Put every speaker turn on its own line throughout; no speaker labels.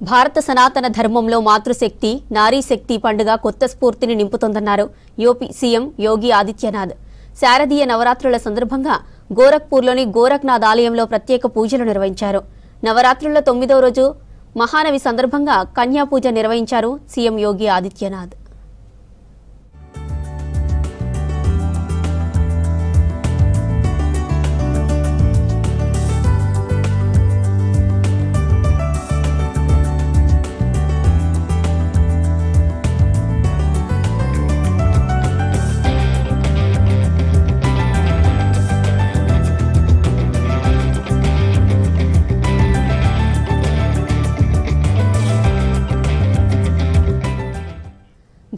భారత సనాతన ధర్మంలో మాతృశక్తి, నారీశక్తి పండుగ కొత్త స్ఫూర్తిని నింపుతోందన్నారు యూపీ సీఎం యోగి ఆదిత్యనాథ్. శారదీయ నవరాత్రుల సందర్భంగా గోరఖ్పూర్లోని గోరఖ్నాథ్ ఆలయంలో ప్రత్యేక పూజలు నిర్వహించారు. నవరాత్రుల 9వ రోజు మహానవి సందర్భంగా కన్యా పూజ నిర్వహించారు సీఎం యోగి ఆదిత్యనాథ్.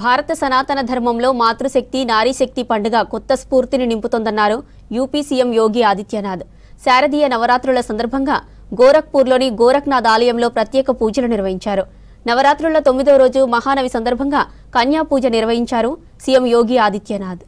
భారత సనాతన ధర్మంలో మాతృశక్తి, నారీశక్తి పండుగ కొత్త స్ఫూర్తిని నింపుతోందన్నారు యూపీ సీఎం యోగి ఆదిత్యనాథ్. శారదీయ నవరాత్రుల సందర్భంగా గోరఖ్పూర్లోని గోరఖ్నాథ్ ఆలయంలో ప్రత్యేక పూజలు నిర్వహించారు. నవరాత్రుల 9వ రోజు మహానవి సందర్భంగా కన్యా పూజ నిర్వహించారు సీఎం యోగి ఆదిత్యనాథ్.